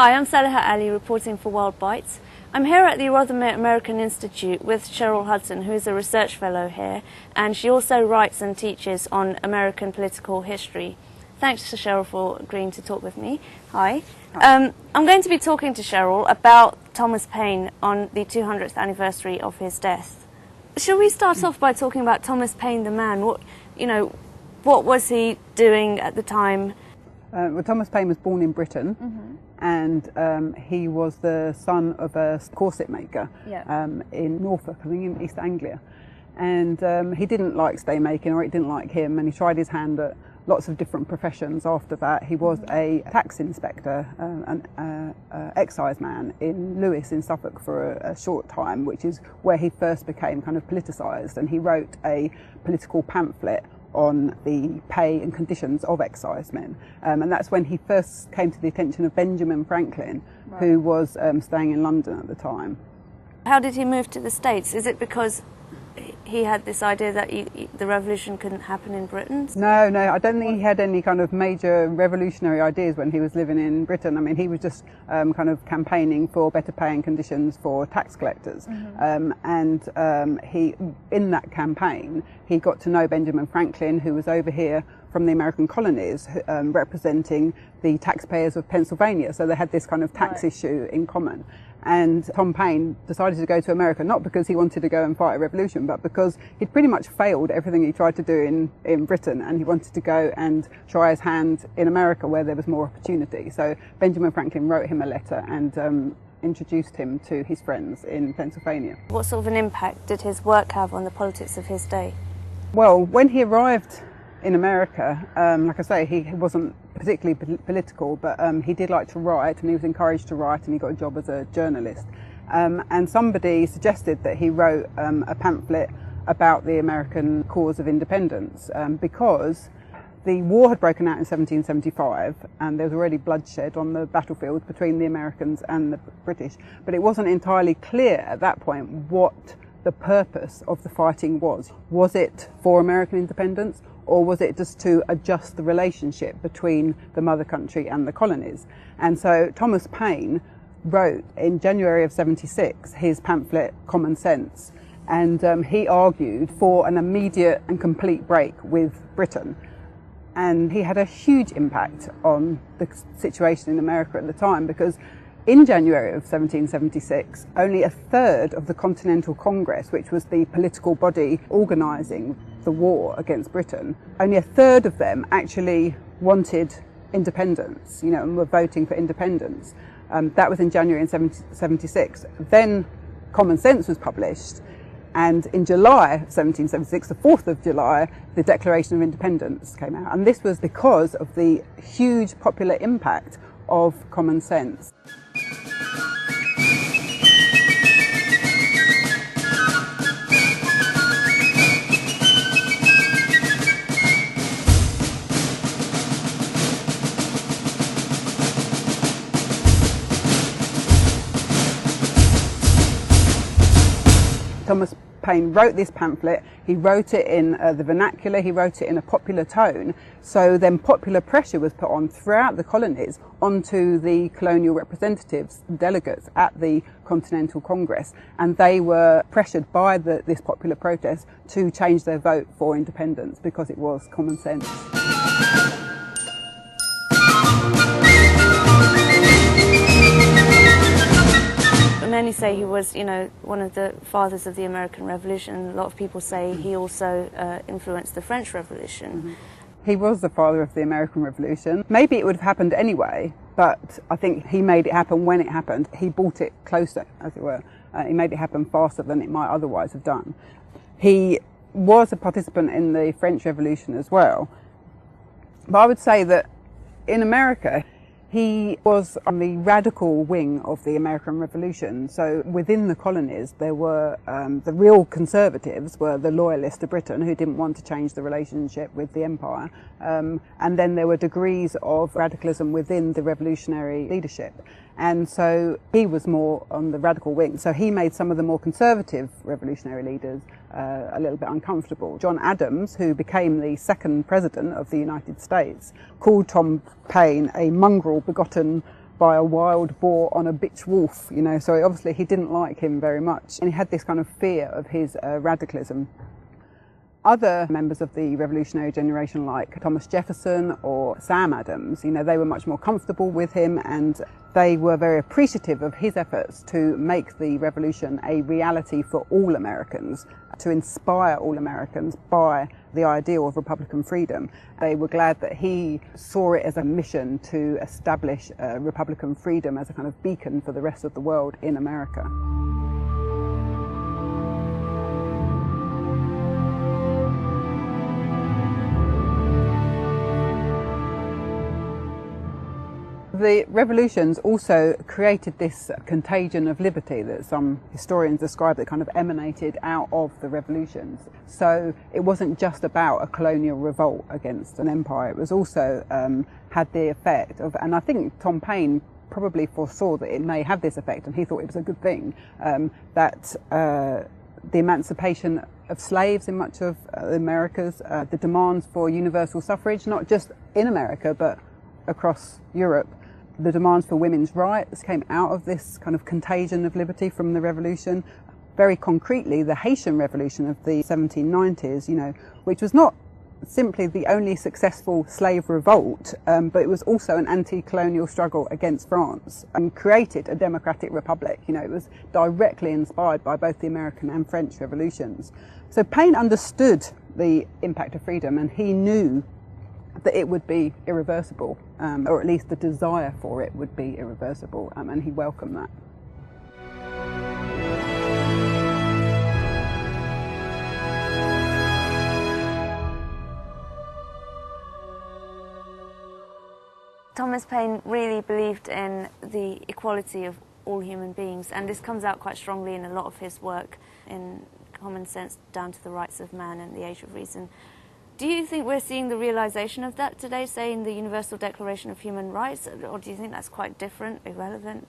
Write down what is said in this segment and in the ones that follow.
Hi, I'm Saliha Ali, reporting for World Bites. I'm here at the Rothermere American Institute with Cheryl Hudson, who is a research fellow here, and she also writes and teaches on American political history. Thanks to Cheryl for agreeing to talk with me. Hi. I'm going to be talking to Cheryl about Thomas Paine on the 200th anniversary of his death. Shall we start off by talking about Thomas Paine, the man? What was he doing at the time? Well, Thomas Paine was born in Britain, and he was the son of a corset maker in Norfolk, I think in East Anglia. And he didn't like stay making, or it didn't like him, and he tried his hand at lots of different professions after that. He was a tax inspector, an excise man in Lewes in Suffolk for a short time, which is where he first became kind of politicised, and he wrote a political pamphlet on the pay and conditions of excisemen. And that's when he first came to the attention of Benjamin Franklin, who was staying in London at the time. How did he move to the States? Is it because he had this idea that the revolution couldn't happen in Britain? No, I don't think he had any kind of major revolutionary ideas when he was living in Britain. I mean, he was just kind of campaigning for better paying conditions for tax collectors. He, in that campaign, he got to know Benjamin Franklin, who was over here from the American colonies, representing the taxpayers of Pennsylvania. So they had this kind of tax issue in common. And Tom Paine decided to go to America, not because he wanted to go and fight a revolution, but because he'd pretty much failed everything he tried to do in Britain, and he wanted to go and try his hand in America where there was more opportunity. So Benjamin Franklin wrote him a letter and introduced him to his friends in Pennsylvania. What sort of an impact did his work have on the politics of his day? Well, when he arrived in America, like I say, he wasn't particularly political, but he did like to write, and he was encouraged to write, and he got a job as a journalist. And somebody suggested that he wrote a pamphlet about the American cause of independence, because the war had broken out in 1775, and there was already bloodshed on the battlefield between the Americans and the British, but it wasn't entirely clear at that point what the purpose of the fighting was. Was it for American independence, or was it just to adjust the relationship between the mother country and the colonies? And so Thomas Paine wrote in January of '76 his pamphlet Common Sense, and he argued for an immediate and complete break with Britain. And he had a huge impact on the situation in America at the time, because in January of 1776, only a third of the Continental Congress, which was the political body organising the war against Britain, only a third of them actually wanted independence, and were voting for independence. That was in January in 1776. Then Common Sense was published, and in July of 1776, the 4th of July, the Declaration of Independence came out. And this was because of the huge popular impact of Common Sense. Thomas Paine wrote this pamphlet. He wrote it in the vernacular, he wrote it in a popular tone, so then popular pressure was put on throughout the colonies onto the colonial representatives, delegates at the Continental Congress, and they were pressured by this popular protest to change their vote for independence because it was common sense. Many say he was, one of the fathers of the American Revolution. A lot of people say he also influenced the French Revolution. He was the father of the American Revolution. Maybe it would have happened anyway, but I think he made it happen when it happened. He brought it closer, as it were. He made it happen faster than it might otherwise have done. He was a participant in the French Revolution as well. But I would say that in America, he was on the radical wing of the American Revolution. So within the colonies, there were the real conservatives were the loyalists to Britain, who didn't want to change the relationship with the empire. And then there were degrees of radicalism within the revolutionary leadership. And so he was more on the radical wing. So he made some of the more conservative revolutionary leaders a little bit uncomfortable. John Adams, who became the second president of the United States, called Tom Paine a mongrel begotten by a wild boar on a bitch wolf, you know, so obviously he didn't like him very much, and he had this kind of fear of his radicalism. Other members of the revolutionary generation, like Thomas Jefferson or Sam Adams, you know, they were much more comfortable with him, and they were very appreciative of his efforts to make the revolution a reality for all Americans, to inspire all Americans by the ideal of Republican freedom. They were glad that he saw it as a mission to establish Republican freedom as a kind of beacon for the rest of the world in America. The revolutions also created this contagion of liberty that some historians describe that kind of emanated out of the revolutions. So it wasn't just about a colonial revolt against an empire, it was also had the effect of, and I think Tom Paine probably foresaw that it may have this effect, and he thought it was a good thing, that the emancipation of slaves in much of the Americas, the demands for universal suffrage, not just in America but across Europe, the demands for women's rights came out of this kind of contagion of liberty from the revolution. Very concretely, the Haitian Revolution of the 1790s, you know, which was not simply the only successful slave revolt, but it was also an anti-colonial struggle against France and created a democratic republic. You know, it was directly inspired by both the American and French revolutions. So Paine understood the impact of freedom, and he knew that it would be irreversible, or at least the desire for it would be irreversible, and he welcomed that. Thomas Paine really believed in the equality of all human beings, and this comes out quite strongly in a lot of his work, in Common Sense Down to the Rights of Man and The Age of Reason. Do you think we're seeing the realisation of that today, say in the Universal Declaration of Human Rights, or do you think that's quite different, irrelevant,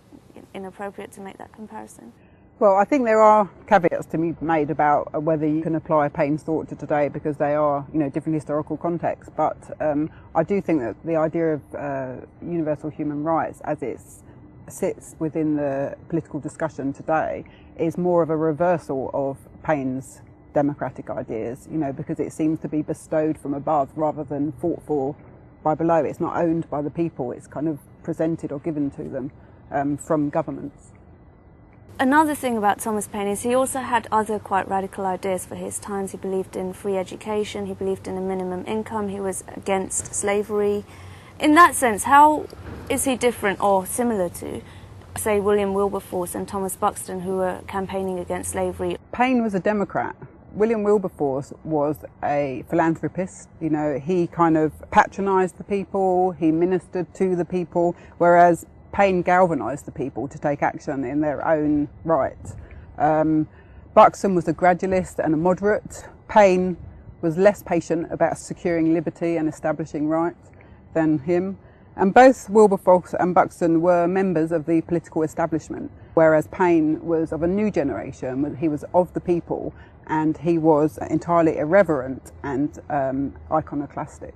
inappropriate to make that comparison? Well, I think there are caveats to be made about whether you can apply Paine's thought to today, because they are, you know, different historical contexts. But I do think that the idea of universal human rights, as it sits within the political discussion today, is more of a reversal of Paine's democratic ideas, you know, because it seems to be bestowed from above rather than fought for by below. It's not owned by the people, it's kind of presented or given to them from governments. Another thing about Thomas Paine is he also had other quite radical ideas for his times. He believed in free education, he believed in a minimum income, he was against slavery. In that sense, how is he different or similar to, say, William Wilberforce and Thomas Buxton, who were campaigning against slavery? Paine was a Democrat. William Wilberforce was a philanthropist. You know, he kind of patronised the people, he ministered to the people, whereas Paine galvanised the people to take action in their own right. Buxton was a gradualist and a moderate. Paine was less patient about securing liberty and establishing rights than him. And both Wilberforce and Buxton were members of the political establishment, whereas Paine was of a new generation. He was of the people, and he was entirely irreverent and iconoclastic.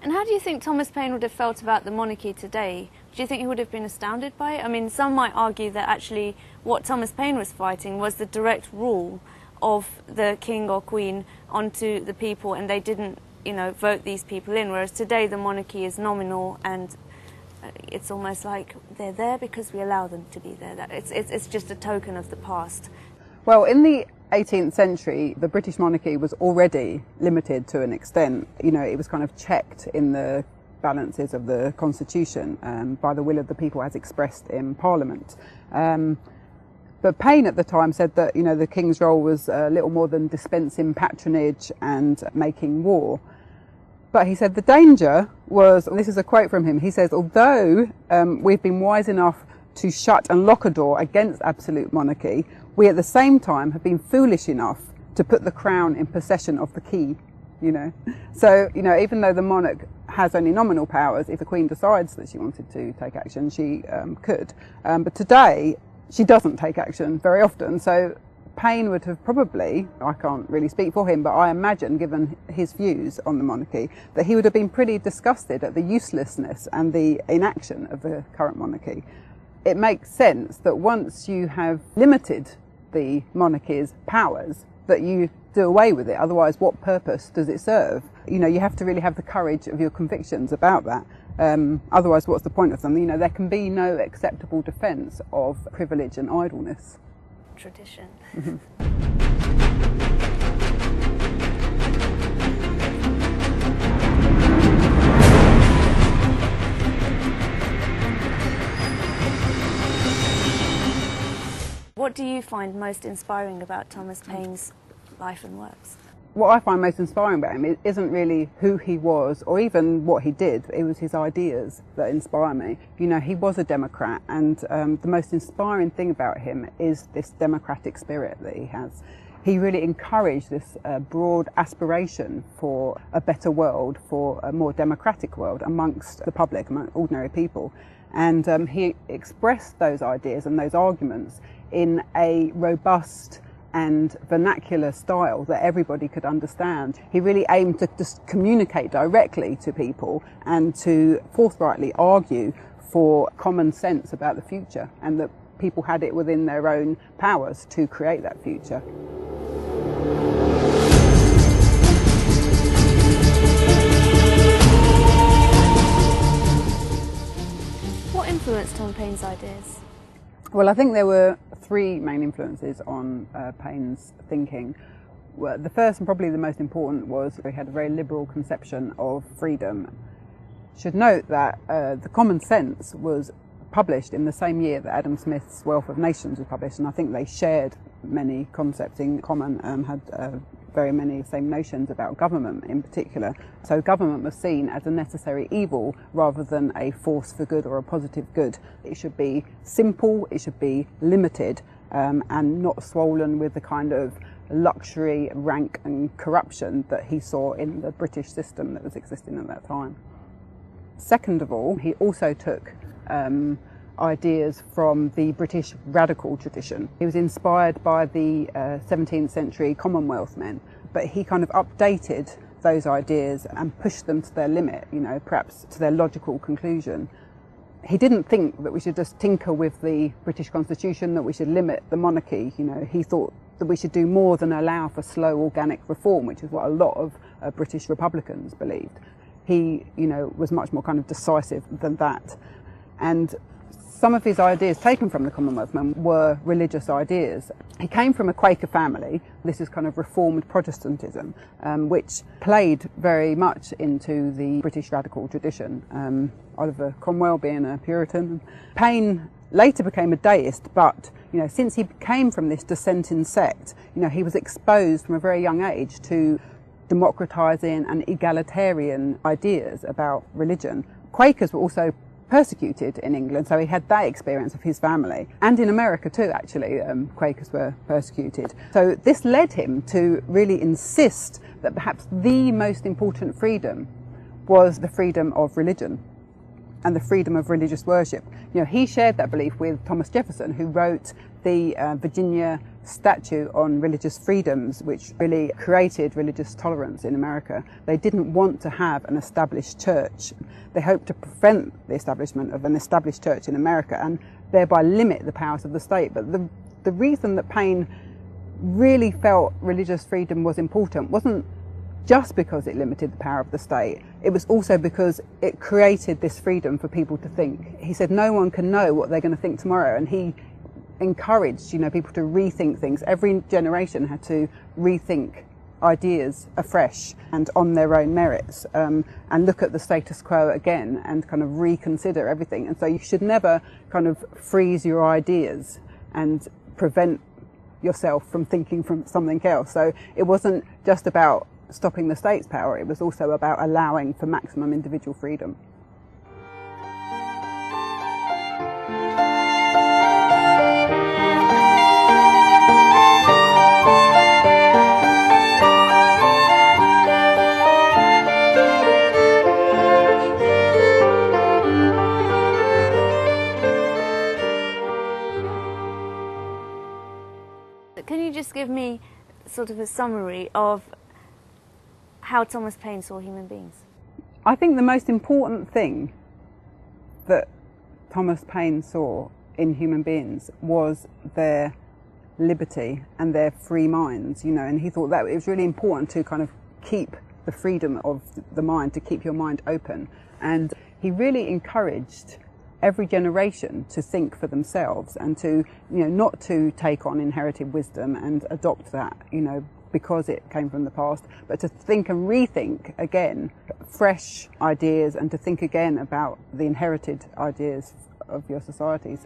And how do you think Thomas Paine would have felt about the monarchy today? Do you think he would have been astounded by it? I mean, some might argue that actually what Thomas Paine was fighting was the direct rule of the king or queen onto the people, and they didn't, you know, vote these people in, whereas today the monarchy is nominal, and it's almost like they're there because we allow them to be there. It's just a token of the past. Well, in the 18th century, the British monarchy was already limited to an extent. You know, it was kind of checked in the balances of the constitution by the will of the people as expressed in Parliament. But Paine at the time said that, you know, the king's role was little more than dispensing patronage and making war. But he said the danger was, and this is a quote from him, he says, although we've been wise enough to shut and lock a door against absolute monarchy, we at the same time have been foolish enough to put the crown in possession of the key, you know. So, you know, even though the monarch has only nominal powers, if the Queen decides that she wanted to take action, she could. But today, she doesn't take action very often. So Paine would have probably, I can't really speak for him, but I imagine, given his views on the monarchy, that he would have been pretty disgusted at the uselessness and the inaction of the current monarchy. It makes sense that once you have limited the monarchy's powers, that you do away with it. Otherwise, what purpose does it serve? You know, you have to really have the courage of your convictions about that. Otherwise, what's the point of them? You know, there can be no acceptable defence of privilege and idleness. Tradition. What do you find most inspiring about Thomas Paine's life and works? What I find most inspiring about him isn't really who he was or even what he did. It was his ideas that inspire me. You know, he was a Democrat, and the most inspiring thing about him is this democratic spirit that he has. He really encouraged this broad aspiration for a better world, for a more democratic world amongst the public, among ordinary people. And he expressed those ideas and those arguments in a robust and vernacular style that everybody could understand. He really aimed to just communicate directly to people and to forthrightly argue for common sense about the future, and that people had it within their own powers to create that future. What influenced Tom Paine's ideas? Well, I think there were three main influences on Paine's thinking. Well, the first and probably the most important was he had a very liberal conception of freedom. Should note that the Common Sense was published in the same year that Adam Smith's Wealth of Nations was published, and I think they shared many concepts in common, had very many same notions about government in particular. So government was seen as a necessary evil rather than a force for good or a positive good. It should be simple, it should be limited, and not swollen with the kind of luxury, rank and corruption that he saw in the British system that was existing at that time. Second of all, he also took ideas from the British radical tradition. He was inspired by the 17th century Commonwealth men, but he kind of updated those ideas and pushed them to their limit, you know, perhaps to their logical conclusion. He didn't think that we should just tinker with the British Constitution, that we should limit the monarchy. You know, he thought that we should do more than allow for slow organic reform, which is what a lot of British Republicans believed. He, you know, was much more kind of decisive than that. And some of his ideas taken from the Commonwealth men were religious ideas. He came from a Quaker family. This is kind of reformed Protestantism, which played very much into the British radical tradition. Oliver Cromwell being a Puritan. Paine later became a deist, but you know, since he came from this dissenting sect, you know, he was exposed from a very young age to democratising and egalitarian ideas about religion. Quakers were also persecuted in England, so he had that experience of his family. And in America too, actually, Quakers were persecuted. So this led him to really insist that perhaps the most important freedom was the freedom of religion and the freedom of religious worship. You know, he shared that belief with Thomas Jefferson, who wrote the Virginia Statute on Religious Freedoms, which really created religious tolerance in America. They didn't want to have an established church. They hoped to prevent the establishment of an established church in America and thereby limit the powers of the state. But the reason that Paine really felt religious freedom was important wasn't just because it limited the power of the state. It was also because it created this freedom for people to think. He said no one can know what they're going to think tomorrow, and he encouraged, you know, people to rethink things. Every generation had to rethink ideas afresh and on their own merits, and look at the status quo again and kind of reconsider everything. And so you should never kind of freeze your ideas and prevent yourself from thinking from something else. So it wasn't just about stopping the state's power, it was also about allowing for maximum individual freedom. Can you just give me sort of a summary of how Thomas Paine saw human beings? I think the most important thing that Thomas Paine saw in human beings was their liberty and their free minds, you know, and he thought that it was really important to kind of keep the freedom of the mind, to keep your mind open. And he really encouraged every generation to think for themselves and to, you know, not to take on inherited wisdom and adopt that, you know, because it came from the past, but to think and rethink again fresh ideas and to think again about the inherited ideas of your societies.